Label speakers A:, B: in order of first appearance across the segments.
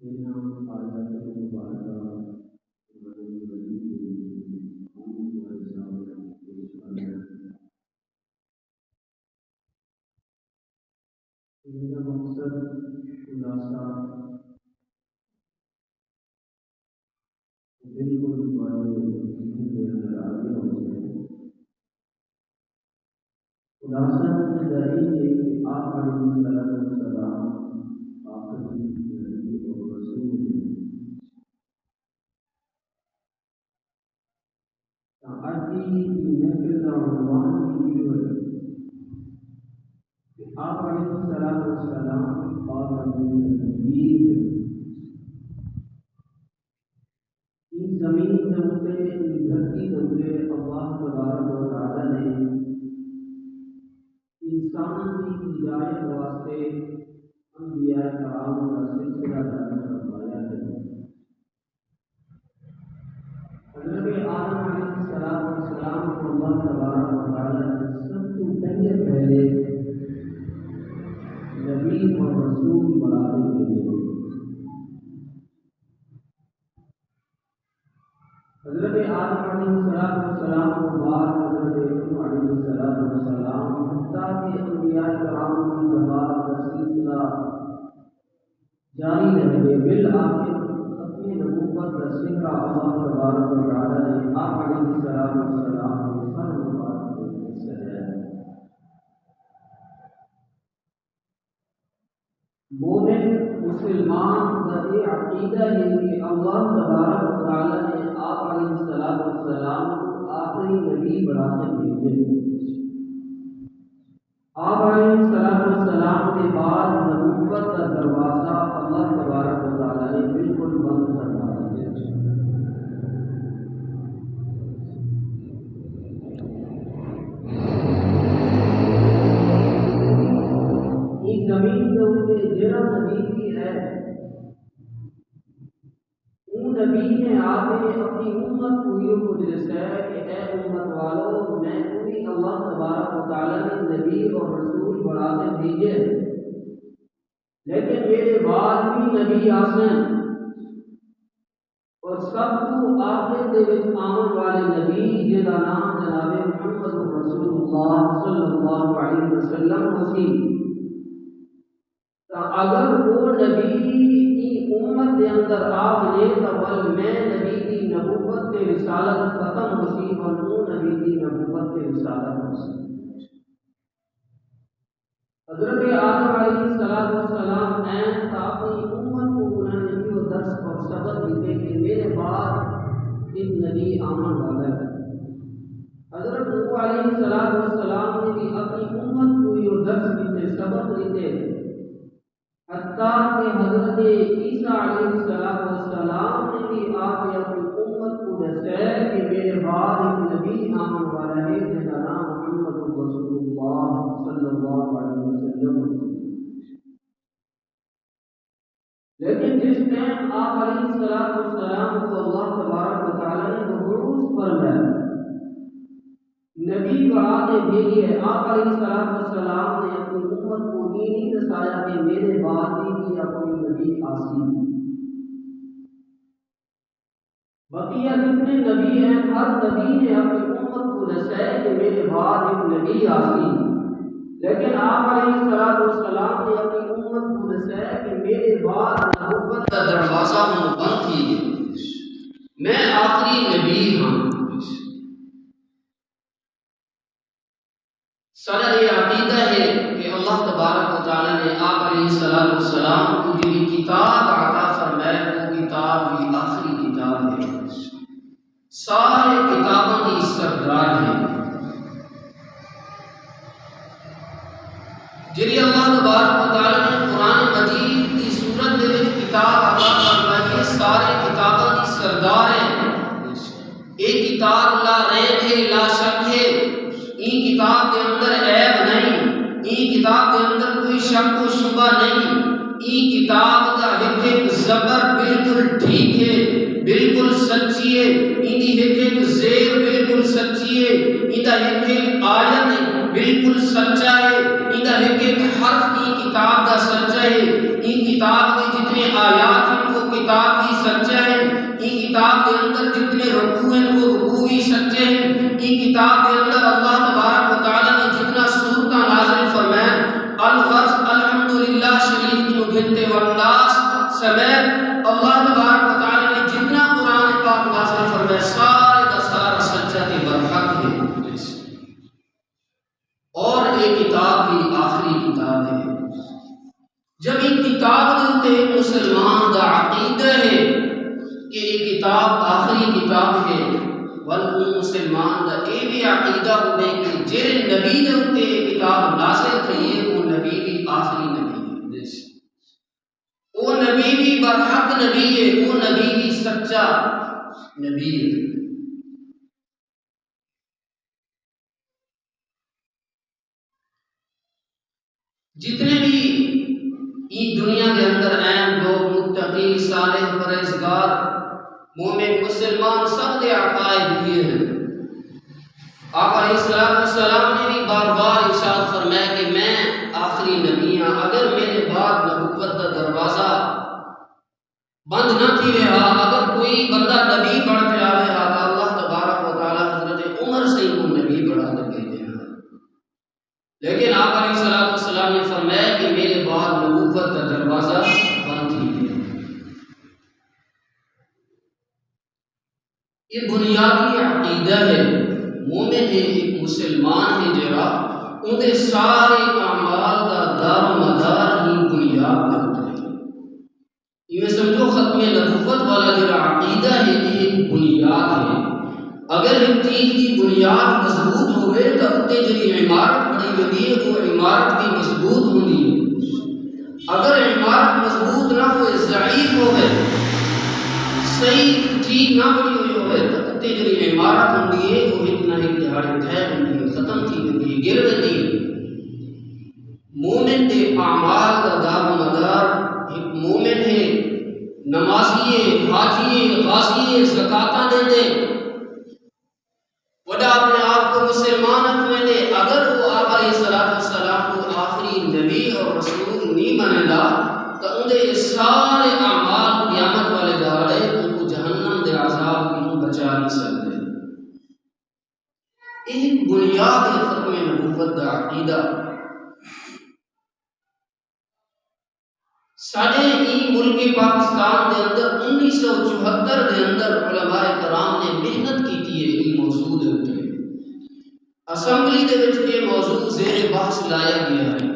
A: میرا مقصد خلاصہ بالکل نظر آ گیا خلاصہ جاری ہے کہ آپ علیہ السلام آخری نبی اور رسول ہیں۔ آج کی محفل کا عنوان یہ ہے کہ آپ علیہ السلام اور نبی ہیں۔ اس زمین دمتے اس دھرتی دمتے اللہ تبارک و تعالی نے انسان کی ہدایت واسطے انبیاء کرام کا سلسلہ جاری فرمایا ہے۔ حضرت آدم علیہ السلام کو اللہ تبارک و تعالی نے سب سے پہلے نبی اور رسول بنانے کے لیے حضرت آدم علیہ السلام کو بعد حضرت نوح علیہ السلام حتیٰ کہ انبیاء کرام کی زبان کا سلسلہ جاری رہے بالآخر اپنی نبوت کا سہرا اللہ تبارک و تعالی نے آپ علیہ السلام کے سر مبارک کو سجایا۔ مومن مسلمان کا یہ عقیدہ ہے کہ اللہ تبارک و تعالی نے آپ علیہ السلام کو آخری نبی بنا کر بھیجے۔ آپ علیہ السلام کے بعد نبوت کا دروازہ اللہ تبارک و تعالی نے بالکل بند کروا دیا۔ اس زمین کے اوپر جڑا نبی بھی ہے ان نبی نے آگے اپنی امت کو یہ قدرت ہے کہ اے امت والو میں پوری اللہ تبارک و تعالی نے نبی اور رسول بنا کے بھیجے، لیکن میرے بعد بھی نبی آسن اور سب کو آخر دے وچ آمن والے نبی جس کا نام جناب محمد رسول اللہ صلی اللہ علیہ وسلم اسی اگر وہ نبی کی امت کے اندر آپ نے تو میں نبی کی نبوت کے رسالت ختم ہوسی اور وہ نبی کی نبوت کے رسالت ہوسی۔ حضرت آدم علیہ السلام اپنی امت کو انہوں نے جو درس اور سبق دیتے کہ میرے بعد ایک نبی آمن والا ہے۔ حضرت نوح علیہ السلام نے بھی اپنی امت کو جو درس دیتے سبق دیتے، حتیٰ کہ حضرت عیسیٰ علیہ السلام نے بھی آپ اپنی امت کو دسیا کہ میرے بعد ایک نبی آمن والا ہے جس کا نام محمد رسول اللہ صلی اللہ علیہ وسلم۔ لیکن جس ٹائم آپ علیہ السلام کو اللہ تبارک و تعالی نے مبعوث فرمایا، نبی بنا کے بھیجے، آپ علیہ السلام نے اپنی امت کو یہ نہیں دسایا کہ میرے بعد بھی اپنی نبی آسی۔ بقیہ جتنے نبی ہیں ہر نبی نے اپنی امت کو دسایا کہ میرے بعد ایک نبی آسی، لیکن آپ علیہ السلام نے اپنی امت کو دسایا کہ میرے بعد نبوت کا دروازہ بند کیجیے، میں آخری نبی ہوں۔ سارا یہ عقیدہ ہے کہ اللہ تبارک و تعالی نے آپ علیہ السلام کو جو کتاب عطا فرمایا وہ کتاب بھی آخری کتاب ہے، سارے کتابوں کی سردار ہے۔ جی اللہ تبارک و تعالی نے قرآن مجید کی صورت دے وچ کتاب عطا فرمائی ہے، سارے کتابوں کی سردار ہے۔ ایک کتاب لا ریب ہے، لا شک ہے، این کتاب کے اندر عیب نہیں، این کتاب کے اندر کوئی شک و شبہ نہیں، این کتاب کا ایک زبر بالکل ٹھیک ہے، بالکل سچی ہے، این ایک زیر بالکل سچی ہے، این ایک آیت بالکل سچا ہے، این ایک حرف کی کتاب کا سچا ہے۔ این کتاب کے جتنے آیات ہیں وہ کتاب بھی سچا ہے، یہ کتاب کے اندر جتنے رکوع ہیں وہ رکوع بھی سچے ہیں، یہ کتاب کے اندر اللہ تبارک و تعالیٰ نے جتنا سورتاں نازل فرمائیں الغرض الحمدللہ شریف کی گنتے والناس سمیت اللہ تبارک و تعالیٰ نے جتنا قرآن پاک نازل فرمائے سارے کا سارا سچا تے برحق ہے، اور ایک کتاب بھی آخری کتاب ہے۔ جب ایک کتاب دے مسلمان دا عقیدہ ہے کہ یہ کتاب آخری کتاب ہے، بلکہ مسلمان دا یہ بھی عقیدہ ہوئے کہ جڑے نبی دے اُتے یہ کتاب نازل کی ہے وہ نبی بھی آخری نبی ہے، وہ نبی بھی برحق نبی ہے، وہ نبی بھی سچا نبی ہے۔ جتنے بھی یہ دنیا کے اندر اہم لوگ متقی صالح پرہیزگار مومن مسلمان سب کے عقائد یہ ہیں۔ آپ علیہ السلام نے بھی بار بار ارشاد فرمایا کہ میں آخری نبی ہاں، اگر میرے بعد نبوت کا دروازہ بند نہ تھی رہا، اگر کوئی بندہ نبی بڑھ کے آوے تو اللہ تبارک و تعالیٰ حضرت عمر سے ہی وہ نبی بڑھا کے دینا، لیکن آپ علیہ السلام نے فرمایا کہ میرے بعد نبوت کا دروازہ بند ہی ہے۔ یہ بنیادی عقیدہ ہے، مومن ہے، ایک مسلمان ہے جڑا اندے سارے اعمال کا دار و مدار ہی بنیاد پر ہے۔ یہ سمجھو ختم نبوت والا جڑا عقیدہ ہے یہ ایک بنیاد ہے، اگر ایک چیز کی بنیاد مضبوط ہوئے تو اتنے جڑی عمارت بڑی ہوئی ہے وہ عمارت بھی مضبوط ہوتی ہے، اگر عمارت مضبوط نہ ہوئے ضعیف ہوئے صحیح چیز نہ بنی ہوئی ہوئے تو اتنے جڑی عمارت ہوتی ہے وہ اتنا ہی دہاڑے تھے ہوتی ہے، ختم تھی ہوتی ہے، گر دیتی ہے۔ مومن کے اعمال کا دار و مدار ایک مومن ہے، نمازی ہے، حاجی ہے، غازی ہے، زکاتاں دے دے، وڈا اپنے آپ کو مسلمان رکھنے دے، اگر وہ آپ علیہ السلام کو آخری نبی اور رسول نہیں بنے گا تو ان کے سارے اعمال قیامت والے دہاڑے ان کو جہنم دے عذاب کو بچا نہیں سکتے۔ ایک بنیاد ہے ختم نبوت کا عقیدہ۔ سارے ملک پاکستان دے اندر 1974 دے اندر علماء کرام نے محنت کی تھی یہ موضوع دے اوپر، اسمبلی دے وچ یہ موضوع زیر بحث لایا گیا ہے۔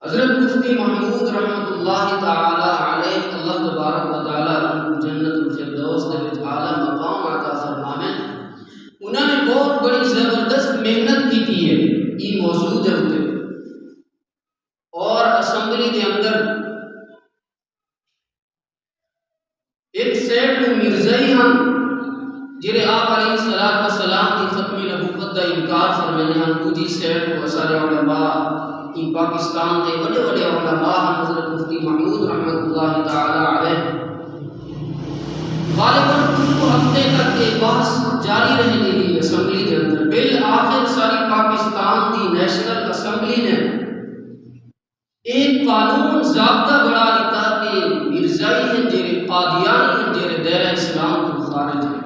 A: حضرت مفتی محمود رحمۃ اللہ تعالی علیہ، اللہ تبارک و تعالی ان کو جنت الفردوس دے وچ اعلی مقام عطا فرمائے، انہوں نے بہت بڑی زبردست محنت کی تھی ہے یہ موضوع دے اوپر، اور اسمبلی دے اندر ایک سیٹ کو مرزائی ہم جنہیں آپ علیہ السلام کی ختم نبوت کا انکار فرمانے ہیں، دوجی سیٹ کو سارے علماء کی پاکستان کے بڑے بڑے علماء حضرت مفتی محمود رحمۃ اللہ تعالی علیہ غالباً کچھ ہفتے تک یہ بحث جاری رہنے گی اسمبلی کے اندر، بالآخر ساری پاکستان کی نیشنل اسمبلی نے ایک قانون ضابطہ بنا دیتا کہ مرزائی ہیں جڑے قادیانی ہیں جڑے دائرہ اسلام کو خارج ہیں۔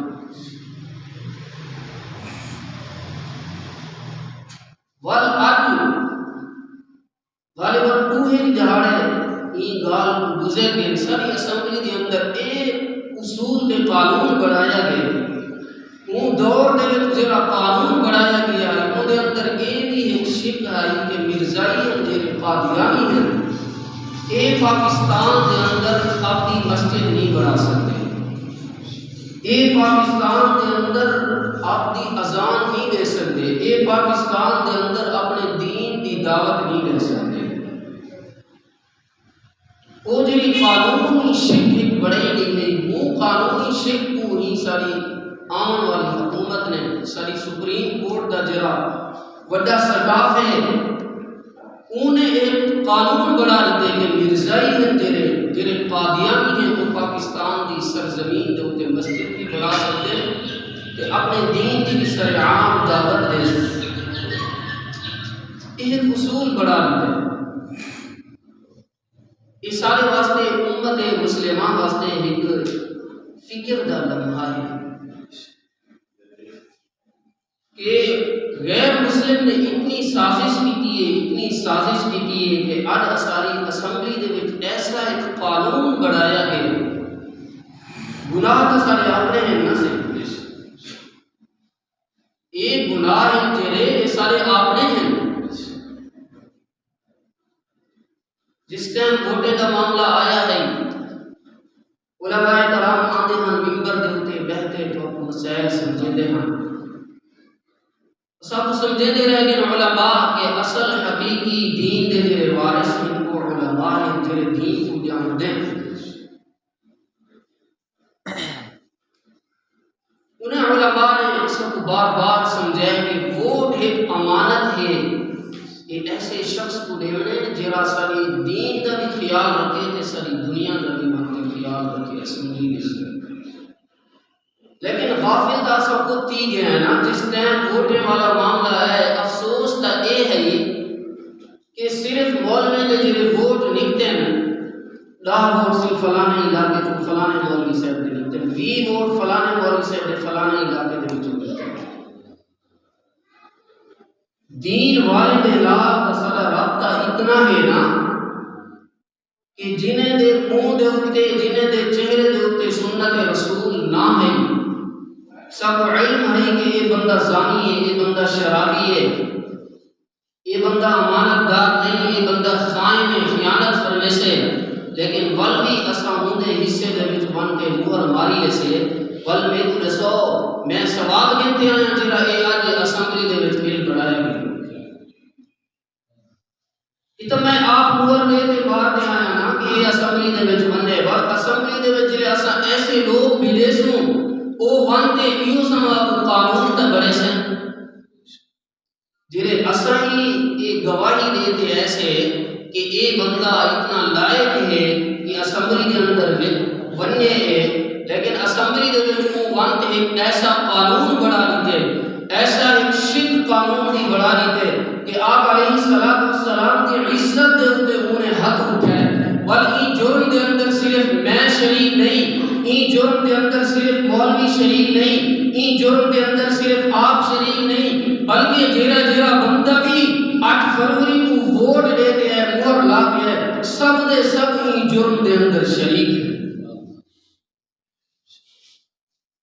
A: غالباً کوئی دہاڑے یہ گال گزر گئے، ساری اسمبلی کے اندر ایک اصول کے قانون بنایا گیا، وہ دور دے جڑا قانون بنایا گیا ہے وہ دے اندر یہ بھی ایک شک ہے کہ مرزائی ہیں جڑے قادیانی ہیں یہ پاکستان کے اندر اپنی مسجد نہیں بنا سکتے، یہ پاکستان کے اندر اپنی اذان نہیں دے سکتے، یہ پاکستان کے اندر اپنے دین کی دعوت نہیں دے سکتے۔ وہ جی قانونی شک ایک بڑے نہیں ہے، وہ قانونی شک کو ہی ساری آن والی حکومت نے، ساری سپریم کورٹ کا جڑا بڑا سٹاف ہے انہیں ایک قانون بنا دیتے کہ مرزائی ہیں جڑے قادیانی ہیں وہ پاکستان کی سرزمین کے اوپر مسجد بھی بنا سکتے کہ اپنے دین کی بھی سرعام دعوت دے سکتے، ایک اصول بنا دیتے۔ یہ سارے واسطے امت مسلمہ واسطے ایک فکر دا لمحہ ہے کہ غیر مسلم نے اتنی سازش کی ہے کہ اج ساری اسمبلی دے وچ ایسا ایک قانون بنایا ہے گناہ تو سارے اپنے ہیں نہ سے یہ گناہ تیرے سارے اپنے ہیں جس ٹائم ووٹے کا معاملہ آیا ہے علماء کرام آتے ہیں ممبر دے اوتے بیٹھتے تو مسائل سمجھتے ہیں سب سمجھے دے رہے گئے علماء کے اصل حقیقی دین دے جڑے وارث ہیں وہ علماء ہیں جڑے دین کو جانتے ہیں انہیں علماء نے سب کو بار بار سمجھایا کہ ووٹ ایک امانت ہے یہ ایسے شخص کو دینے جڑا ساری دین کا بھی خیال رکھے تے ساری دنیا کا بھی خیال رکھے اسمبلی میں لیکن غافل دا سب کو تی گیا ہے نا جس ٹائم ووٹے والا معاملہ ہے افسوس تا اے ہے کہ صرف مولوی دے جڑے ووٹ نکتے ہیں 10 ووٹ صرف فلانے علاقے تو فلانے مولوی صاحب دے نکتے ہیں 20 ووٹ فلانے مولوی صاحب دے فلانے علاقے دے وچوں نکتے ہیں دین والے دے کا سارا رابطہ اتنا ہے نا کہ جنہیں دے منہ دے اوتے جنہیں دے چہرے دے اوتے سنت رسول نہ ہے سب علم ہے کہ یہ بندہ زانی ہے یہ بندہ شرابی ہے یہ بندہ امانت دار نہیں یہ بندہ خائن ہے خیانت کرنے سے لیکن ول بھی اساں ہوندے حصے دے وچ بن کے مہر ماری سے ول میں تو دسو میں ثواب گنتے ہیں جڑا اے اج اسمبلی دے وچ بل بڑھایا گیا یہ تو میں آپ مہر دے تے بار دے آیا نا کہ یہ اسمبلی دے وچ بندے ول اسمبلی دے وچ جڑے اساں ایسے لوگ بھی لے سوں او بنتے ایو سما قانون تے بڑے سے جڑے اساں ہی یہ گواہی دیتے ایسے کہ اے بندہ اتنا لائق ہے کہ اسمبلی کے اندر بننے ہے لیکن اسمبلی دے وچ او بنتے ایک ایسا قانون بڑھا دیتے ایسا ایک شد قانون بھی بڑھا دیتے کہ آپ علیہ السلام کی عزت دے اوتے انہیں ہاتھ اٹھائے بلکہ جرم دے اندر صرف میں شریک نہیں این جرم دے اندر صرف مولوی شریک نہیں این جرم دے اندر صرف آپ شریک نہیں بلکہ جیرا بندہ بھی 8 فروری کو ووٹ دیتے ہیں مہر لاتے ہیں سب دے سب این جرم دے اندر شریک ہے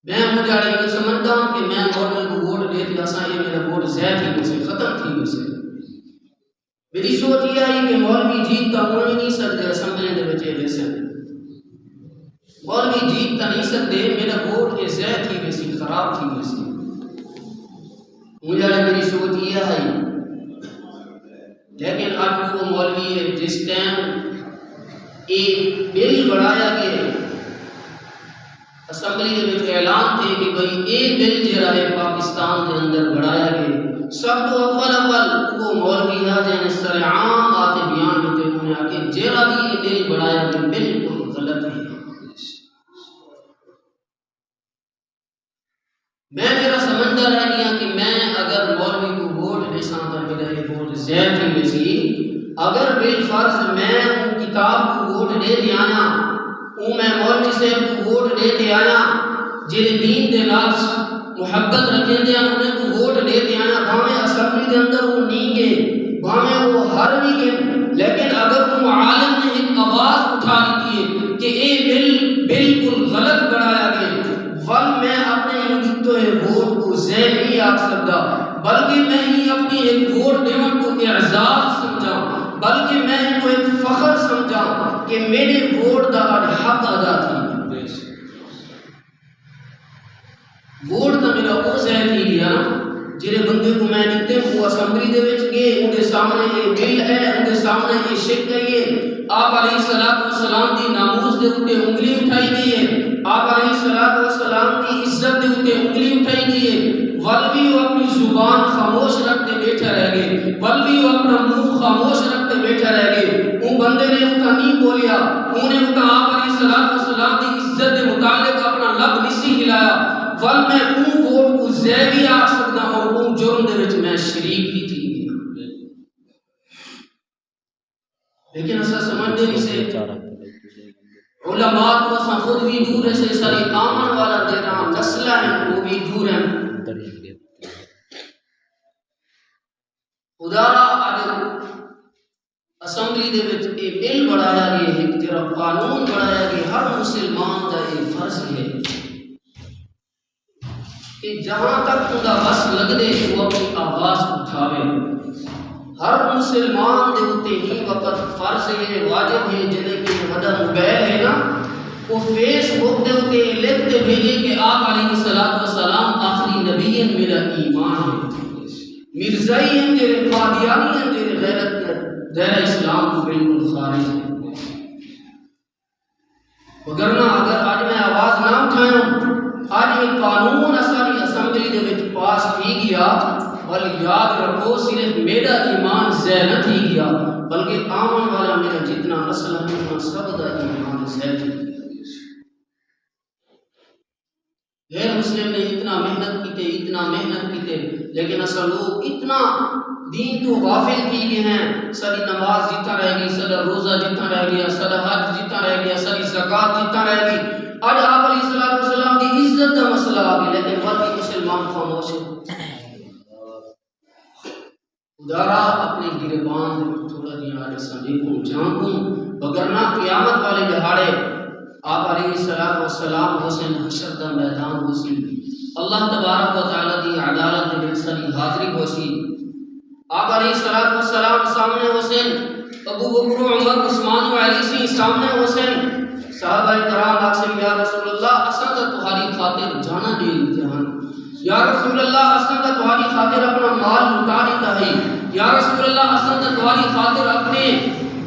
A: میں مجھے یہ سمجھتا ہوں کہ میں مولوی کو ووٹ دیتے اساں یہ میرا ووٹ ضائع تھی ویسے ختم تھی ویسے میری سوچ یہ آئی کہ مولوی جیت تو کوئی نہیں سکتے اسمبلی دے وچ ویسے مولوی جیت تو نہیں سکتے میرا ووٹ یہ ضائع تھی ویسی خراب تھی ویسی مجھے میری سوچ یہ آئی لیکن اب وہ مولوی ہے جس ٹائم ایک بل بڑھایا کہ اسمبلی دے وچ اعلان تھے کہ بھئی ایک بل جڑا ہے پاکستان دے اندر بڑھایا گیا سب تو اول وہ مولوی ہے جن سر عام آتے بیان دیتے انہوں نے آکے جڑا بھی یہ بل بڑھایا گیا بالکل غلط ہے میں میرا سمجھتا رہ گیا کہ میں اگر مولوی کو ووٹ دے سانتا میرا یہ ووٹ زیادہ تھی ویسی اگر بالفرض میں ان کتاب کو ووٹ دے دے آیا میں مولوی صاحب کو ووٹ دے دے آیا جنہیں دین دے نال محبت رکھیں دے انہیں کو ووٹ دے دے آیا بھامیں اسمبلی دے اندر وہ نہیں گئے بھامیں وہ ہر نہیں گئے لیکن اگر وہ عالم نے ایک آواز اٹھا دیتی ہے کہ اے بل بالکل غلط بڑھایا گیا ول میں اپنے تو ووٹ کو ضائع نہیں آ سکتا بلکہ میں ہی اپنی ایک ووٹ دیون کو اعزاز سمجھا بلکہ میں ان کو ایک فخر سمجھا کہ میرے ووٹ دا حق ادا تھی ووٹ دا میرا وہ ضائع تھی گیا جنہیں بندے کو میں دیکھتے ہیں وہ اسمبلی دے وچ گئے ان کے سامنے یہ بل ہے ان کے سامنے یہ شک ہے یہ آپ علیہ السلام دی ناموس دے اوتے انگلی اٹھائی گئی ہے آپ علیہ السلام دی عزت دے اوتے انگلی اٹھائی گئی ہے ولوی وہ اپنی زبان خاموش رکھ کے بیٹھا رہ گئے ولوی وہ اپنا منہ خاموش رکھ کے بیٹھا رہ گئے ان بندے نے ان کا نہیں بولیا انہیں ان کا آپ علیہ السلام دی عزت دے متعلق اپنا لب نہیں ہلایا ول میں ان ووٹ کو ضائع بھی آ سکتا اور ان جرم دے وچ میں شریک بھی تھی لیکن اسا سمجھتے نہیں سے علماء کو اسا خود بھی دور ہے سے ساری آمن والا دینا نسلہ ہیں وہ بھی دور ہیں خدارا آج اسمبلی دے وچ اے بل بڑھایا گیا ہے جرا قانون بڑھایا گیا ہر مسلمان دا یہ فرض ہے کہ جہاں تک اندا بس لگ دے وہ اپنی آواز اٹھاوے ہر مسلمان دے اتے ہی وقت فرض ہے واجب ہے جنہیں کہ وڈا موبائل ہے نا وہ فیس بک دے اتے لکھ دے بھیجے کہ آپ علیہ السلام آخری نبی ہیں میرا ایمان ہے مرزائی ہیں جیرے قادیانی ہیں جیرے غیرت دیر اسلام کو بالکل خارج ہے وگرنہ اگر آج میں آواز نہ اٹھاؤں آج یہ قانون اساری اسمبلی دے وچ پاس تھی گیا بل یاد رکھو صرف میرا ایمان زیر نہ تھی گیا بلکہ آمن والا میرا جتنا اصل ہے اتنا سب دا ایمان زیر تھی غیر مسلم نے اتنا محنت کیتے لیکن اصل لوگ اتنا دین تو غافل کی گئے ہیں ساری نماز جیتا رہ گئی سارا روزہ جیتا رہ گیا سارا حج جیتا رہ گیا ساری زکات جیتا رہ گئی آج آپ علیہ السلام کی عزت کا مسئلہ آ گیا لیکن باقی مسلمان خاموش ہیں خدارا اپنے گربان تھوڑا دیا آج سنجھوں جانوں وگرنہ قیامت والے دہاڑے آپ علیہ السلام حسین حشر دا میدان حسین اللہ تبارک و تعالی دی عدالت دے ساری حاضری ہوسی آپ علیہ السلام سامنے حسین ابو بکر عمر عثمان و علی سی سامنے حسین صحابہ کرام آکسن یا رسول اللہ اساں دا تہاری خاطر جانا دے جہان یا رسول اللہ اساں دا تہاری خاطر اپنا مال لٹا دیتا ہے یا رسول اللہ اساں دا تہاری خاطر اپنے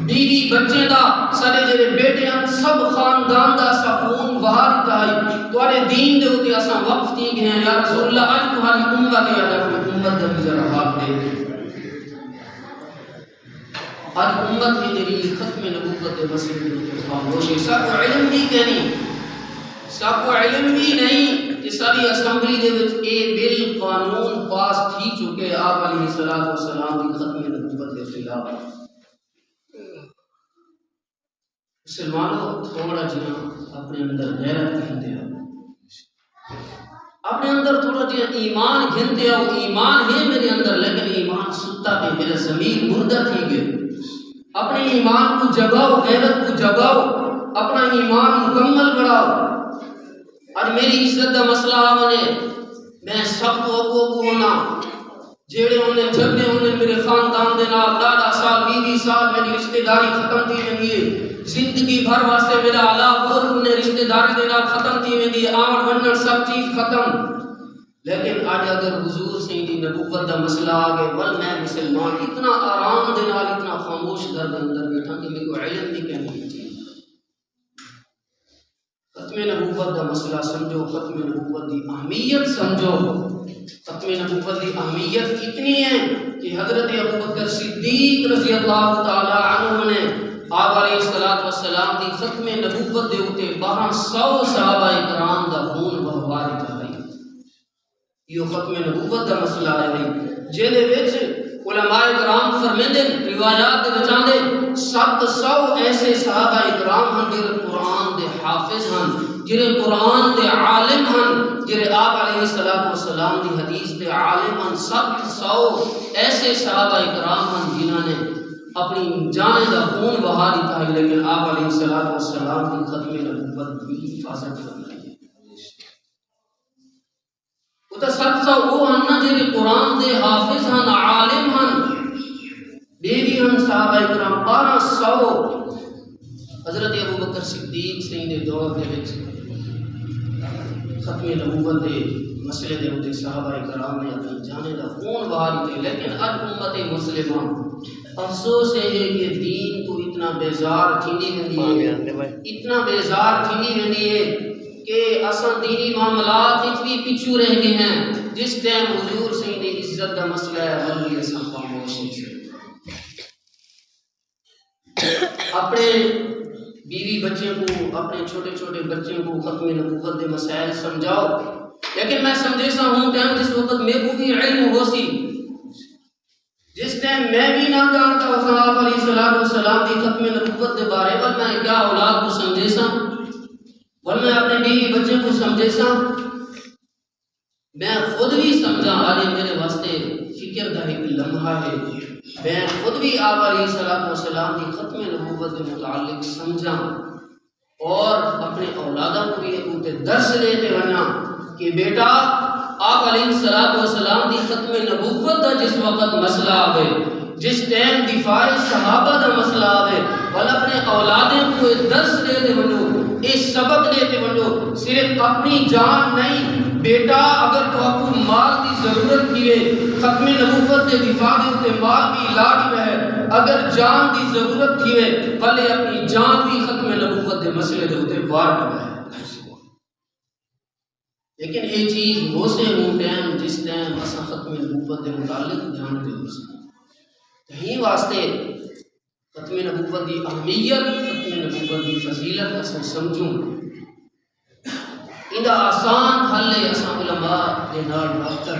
A: بیوی بچے دا سارے جڑے بیٹے ہیں سب خاندان دا سکون وہا دیتا ہے تواڈے دین دے اوتے اساں وقف تھی گئے ہیں یا رسول اللہ اج تہاری امت دے ادا امت دا ذرا حال دے آج امت کی میری ختم نبوت مسئلے کے خاموش ہے سب کو علم بھی کہنی سب کو علم بھی نہیں کہ ساری اسمبلی دے وچ اے بل قانون پاس تھی چکے آپ علیہ السلام کی ختم نبوت کے خلاف مسلمانوں تھوڑا جہاں اپنے اندر غیرت گھنتے ہو اپنے اندر تھوڑا جہاں ایمان گھنتے ہو ایمان ہے میرے اندر لیکن ایمان ستا کہ میرا ضمیر مردہ تھی گئے اپنے ایمان کو جگاؤ غیرت کو جگاؤ اپنا ایمان مکمل بڑھاؤ آج میری عزت کا مسئلہ آنے میں سب کو ابو ہونا جیڑے ہونے جھگڑے ہونے میرے خاندان دے نال 10 سال 20 سال میری رشتہ داری ختم تھی ویندی ہے زندگی بھر واسطے میرا علاقہ اور نے رشتہ داری دے نال ختم تھی ویندی ہے آمد ونڈن سب چیز ختم لیکن آج اگر حضور سے دی نبوت دا مسئلہ آ گئے بل میں مسلمان اتنا آرام دے نال اتنا خاموش گھر دے اندر بیٹھا کہ میرے کو علم نہیں کہنی چاہیے ختم نبوت دا مسئلہ سمجھو ختم نبوت دی اہمیت سمجھو ختم نبوت دی اہمیت اتنی ہے کہ حضرت ابوبکر صدیق رضی اللہ تعالی عنہ نے آپ علیہ السلام دی ختم نبوت دے اوتے 1200 صحابہ کرام دا خون بہوا دتا ہے یہ ختم نبوت دا مسئلہ ہے جے وچ علماء کرام فرمیندے روایات دے وچ آندے 700 ایسے صحابہ کرام ہن جڑے قرآن دے حافظ ہن جڑے قرآن دے عالم ہن جڑے آپ علیہ السلام دی حدیث دے عالم ہن 700 ایسے صحابہ کرام ہن جنہاں نے اپنی جان دا خون بہا دیتا ہے لیکن آپ علیہ السلام کی ختم نبوت کی حفاظت کرنا ہے وہ تو 700 وہ ہن جڑے قرآن دے حافظ ہن عالم ہن بیوی ہن صحابہ کرام 1200 حضرت ابوبکر صدیق سے دے دور دے وچ ختم نبوت دے مسئلے دے اوتے صحابہ کرام نے اپنی جان دا خون بہا دیتے لیکن اج امت مسلمان افسوس ہے کہ دین کو اتنا بیزار تھیندی ویندی ہے اتنا بیزار تھیندی ویندی ہے کہ اساں دینی معاملات وچ بھی پیچھے رہ گئے ہیں جس ٹائم حضور سے دی عزت دا مسئلہ ہے ولی اساں خاموش ہیں اپنے بیوی بچے کو اپنے چھوٹے چھوٹے بچے کو ختم نبوت دے مسائل سمجھاؤ لیکن میں سمجھے سا ہوں ٹائم جس وقت میں کو بھی علم ہو سی جس ٹائم میں بھی نہ جانتا ہوں صاحب علیہ السلام کی ختم نبوت کے بارے میں میں کیا اولاد کو سمجھے سا اور میں اپنے بیوی بچے کو سمجھے سا میں خود بھی سمجھا آج میرے واسطے فکر کا ایک لمحہ ہے میں خود بھی آپ علیہ السلام کی ختم نبوت کے متعلق سمجھا اور اپنے اولادوں کو بھی ایک درس دیتے بنا کہ بیٹا آپ علیہ السلام کی ختم نبوت کا جس وقت مسئلہ آئے جس ٹائم دفاع صحابہ کا مسئلہ آئے اور اپنے اولادوں کو ایک درس دیتے بنو ایک سبق دیتے بنو صرف اپنی جان نہیں بیٹا اگر تو آپ کو مال کی ضرورت تھی ختم نبوت کے دفاع کے مال بھی لاڈ رہے اگر جان کی ضرورت تھی پہلے اپنی جان بھی ختم نبوت کے مسئلے کے ہوتے وار رہے لیکن یہ چیز وہ سے ہوں ٹائم جس ٹائم اسا ختم نبوت کے متعلق جانتے ہو سکتے یہی واسطے ختم نبوت کی اہمیت ختم نبوت کی فضیلت اسا سمجھوں اندہ آسان حل ہے اسا علماء کے نال رابطہ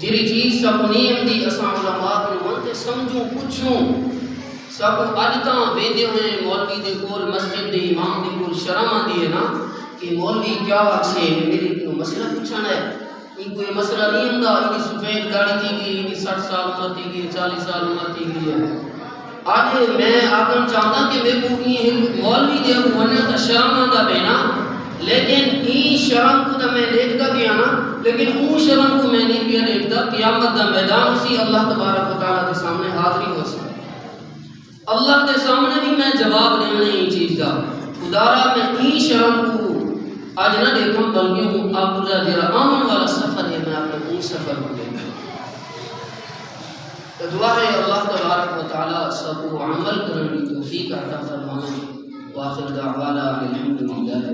A: جیری چیز سب نیم دی اسا علماء کے منتے سمجھوں پوچھوں سب اجتاں ویندے ہوئے مولوی دے کول مسجد دے امام دے کول شرم آندی ہے نا کہ مولوی کیا سے میرے کو مسئلہ پوچھنا ہے ان کو یہ مسئلہ نہیں ہوندا ان کی سفید گاڑی تھی گئی ان کی 60 سال عمر تھی گئی 40 سال عمر تھی گئی ہے آج میں آگن چاہتا کہ میں کو یہ مولوی دے کو ونہ تا شرم آندا بینا لیکن این شرم کو تا میں دیکھتا بھی آنا لیکن اون شرم کو میں نہیں بھی دیکھتا قیامت دا میدان اسی اللہ تبارک و تعالیٰ کے سامنے حاضری ہو سکتا اللہ کے سامنے بھی میں جواب دینا این چیز دا خدارا میں این شرم کو آج نہ دیکھوں بلکہ ہوں آپ کا جرا آمن والا سفر ہے میں آپ کو سفر کو دیکھوں تو دعا ہے اللہ تبارک و تعالی سب کو عمل کرنے کی توفیق عطا فرمائے وآخر دعوانا الحمدللہ